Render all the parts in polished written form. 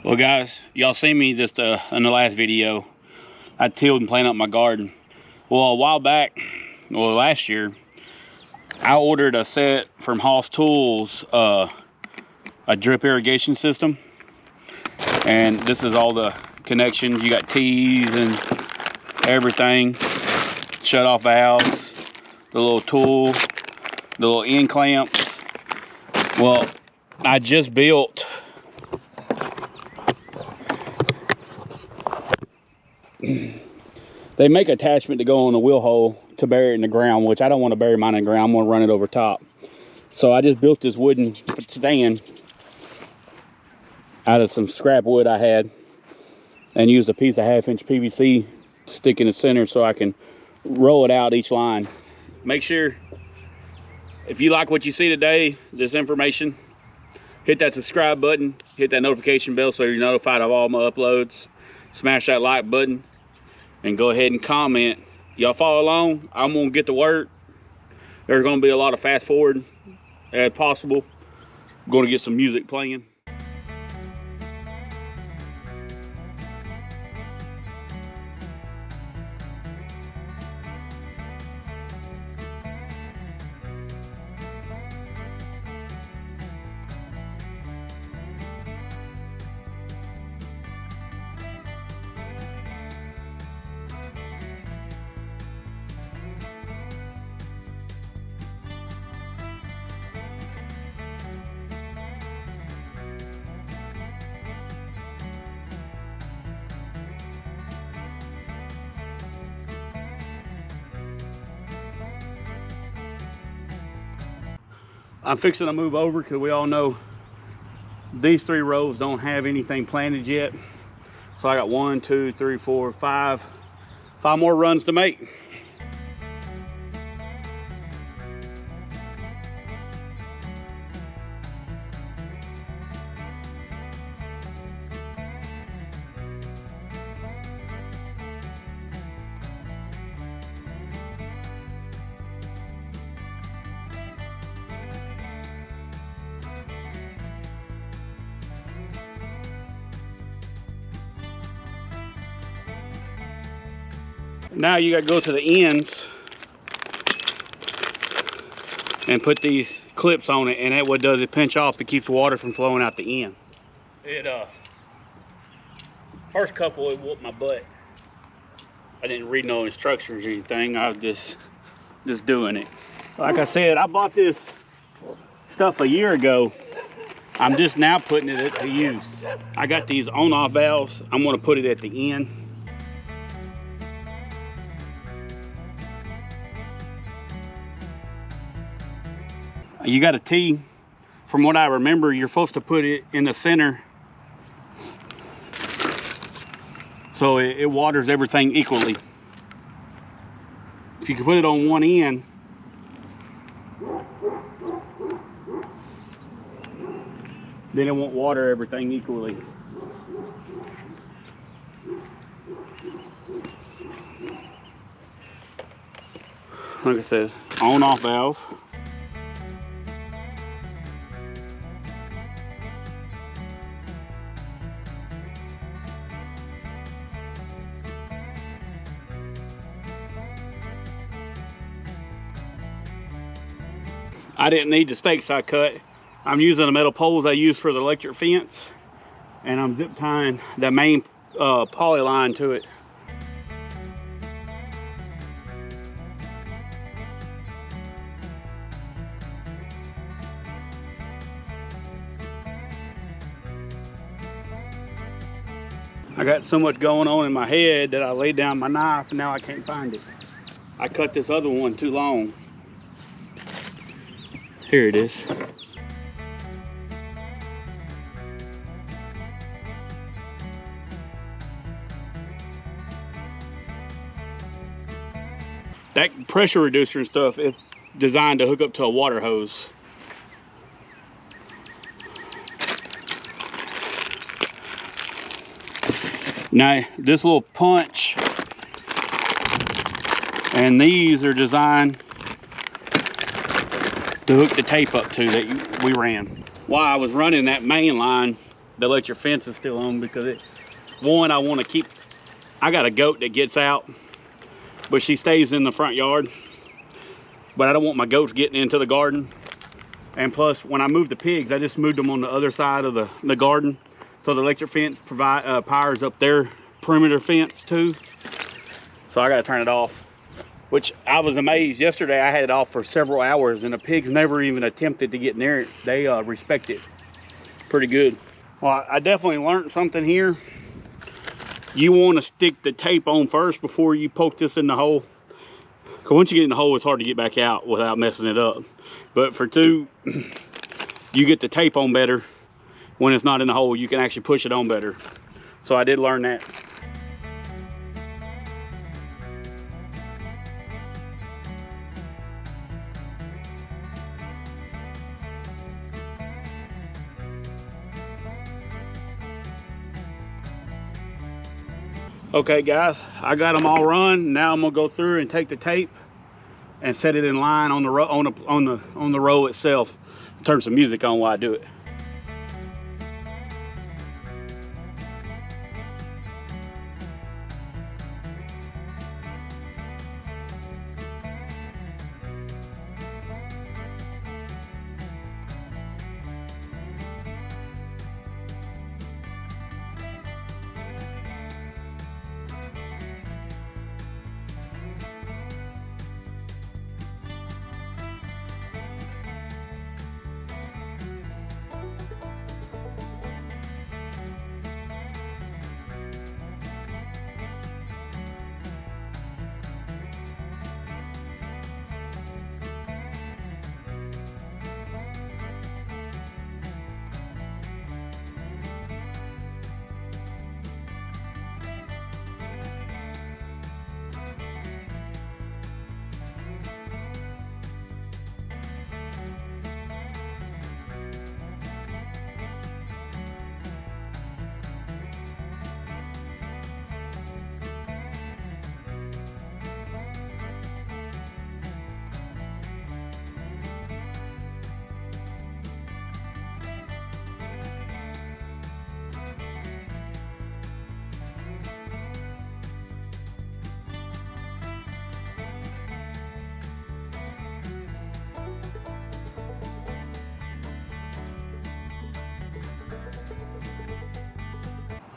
Well guys, y'all seen me just in the last video. I tilled and planted up my garden. Well, a while back, well last year, I ordered a set from Hoss Tools, a drip irrigation system. And this is all the connections. You got T's and everything. Shut off valves, the little tool, the little end clamps. Well, I just built they make attachment to go on the wheel hole to bury it in the ground, which I don't want to bury mine in the ground. I'm going to run it over top. So I just built this wooden stand out of some scrap wood I had and used a piece of 1/2-inch PVC to stick in the center so I can roll it out each line. Make sure, if you like what you see today, this information, hit that subscribe button, hit that notification bell so you're notified of all my uploads. Smash that like button and go ahead and comment. Y'all follow along. I'm gonna get to work. There's gonna be a lot of fast forward as possible. I'm gonna get some music playing. I'm fixing to move over because we all know these 3 rows don't have anything planted yet. So I got 1, 2, 3, 4, 5 more runs to make. Now you got to go to the ends and put these clips on it, and that what does it pinch off. It keeps the water from flowing out the end. It first couple it whooped my butt. I didn't read no instructions or anything. I was just doing it. Like I said, I bought this stuff a year ago. I'm just now putting it to use. I got these on-off valves. I'm going to put it at the end. You got a T. From what I remember, you're supposed to put it in the center so it waters everything equally. If you can put it on one end, then it won't water everything equally. Like I said, on-off valve. I didn't need the stakes I cut. I'm using the metal poles I use for the electric fence, and I'm zip tying the main poly line to it. I got so much going on in my head that I laid down my knife and now I can't find it. I cut this other one too long. Here it is. That pressure reducer and stuff is designed to hook up to a water hose. Now this little punch and these are designed to hook the tape up to that we ran. While I was running that main line, the electric fence is still on, because one, I want to keep, I got a goat that gets out, but she stays in the front yard. But I don't want my goats getting into the garden. And plus, when I moved the pigs, I just moved them on the other side of the garden. So the electric fence powers up their perimeter fence too. So I gotta turn it off. Which I was amazed. Yesterday I had it off for several hours and the pigs never even attempted to get near it. They respect it pretty good. Well, I definitely learned something here. You wanna stick the tape on first before you poke this in the hole. Cause once you get in the hole, it's hard to get back out without messing it up. But for two, you get the tape on better when it's not in the hole. You can actually push it on better. So I did learn that. Okay guys, I got them all run. Now I'm gonna go through and take the tape and set it in line on the row itself. Turn some music on while I do it.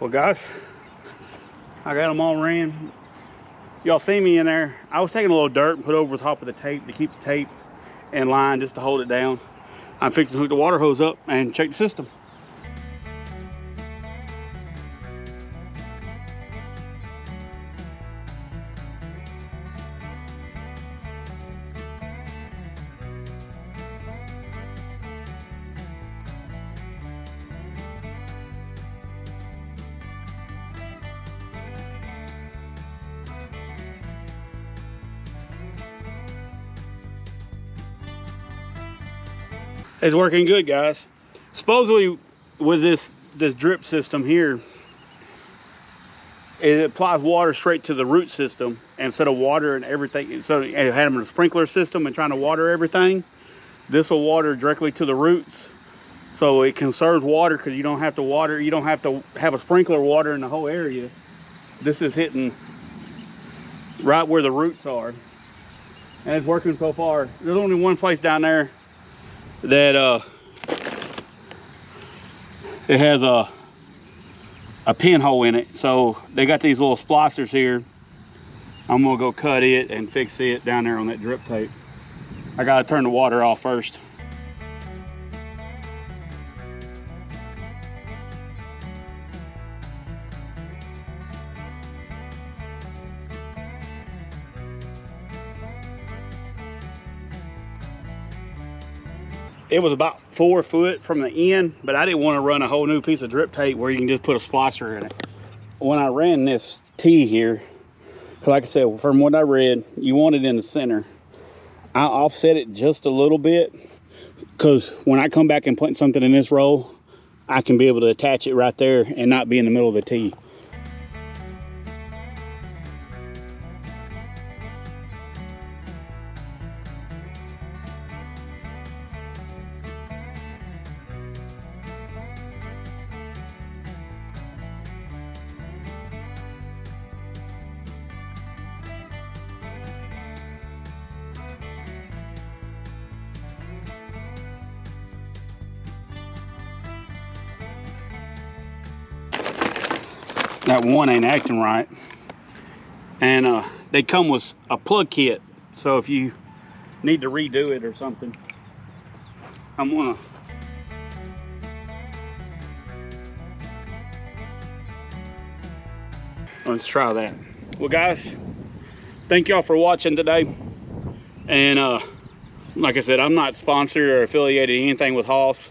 Well guys, I got them all ran. Y'all see me in there. I was taking a little dirt and put over the top of the tape to keep the tape in line, just to hold it down. I'm fixing to hook the water hose up and check the system. It's working good, guys. Supposedly with this drip system here, it applies water straight to the root system instead of water and everything. So it had them in a sprinkler system and trying to water everything. This will water directly to the roots. So it conserves water because you don't have to water, you don't have to have a sprinkler water in the whole area. This is hitting right where the roots are. And it's working so far. There's only one place down there that it has a pinhole in it. So they got these little splicers here. I'm gonna go cut it and fix it down there on that drip tape. I gotta turn the water off first. It was about 4 foot from the end, but I didn't want to run a whole new piece of drip tape where you can just put a splicer in it. When I ran this T here, like I said, from what I read, you want it in the center. I offset it just a little bit because when I come back and put something in this row, I can be able to attach it right there and not be in the middle of the T. that one ain't acting right. And they come with a plug kit, so if you need to redo it or something, I'm gonna let's try that. Well guys, thank y'all for watching today. And like I said, I'm not sponsored or affiliated anything with Haas.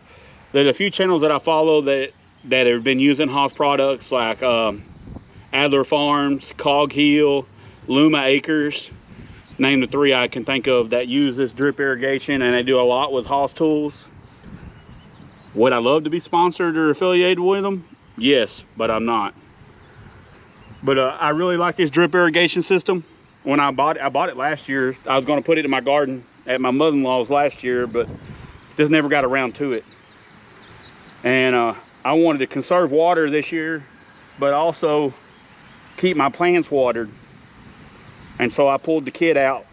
There's a few channels that I follow that have been using Haas products, like Adler Farms, Cog Hill, Luma Acres. Name the three I can think of that use this drip irrigation, and they do a lot with Haas tools. Would I love to be sponsored or affiliated with them? Yes, but I'm not. But I really like this drip irrigation system. When I bought it last year. I was going to put it in my garden at my mother-in-law's last year, but just never got around to it. And I wanted to conserve water this year, but also keep my plants watered. And so I pulled the kit out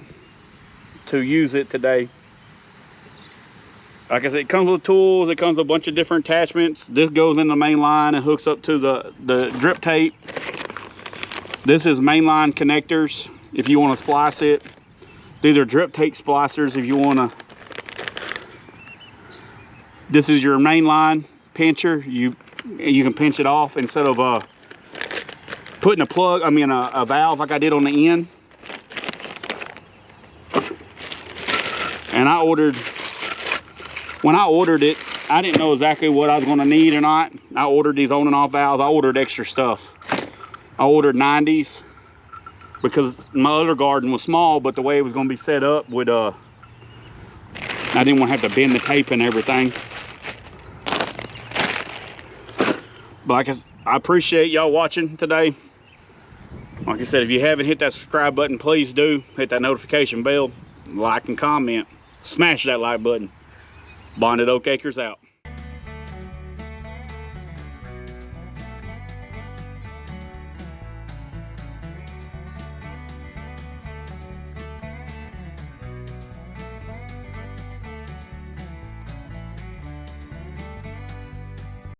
to use it today. Like I said, it comes with tools, it comes with a bunch of different attachments. This goes in the main line and hooks up to the drip tape. This is mainline connectors if you want to splice it. These are drip tape splicers if you want to. This is your mainline pincher. You can pinch it off instead of putting a plug, a valve like I did on the end. And when I ordered it, I didn't know exactly what I was going to need or not. I ordered these on and off valves. I ordered extra stuff. I ordered 90s because my other garden was small, but the way it was going to be set up would, I didn't want to have to bend the tape and everything. But I appreciate y'all watching today. Like I said, if you haven't hit that subscribe button, please do. Hit that notification bell, like and comment. Smash that like button. Bonded Oak-Acres out.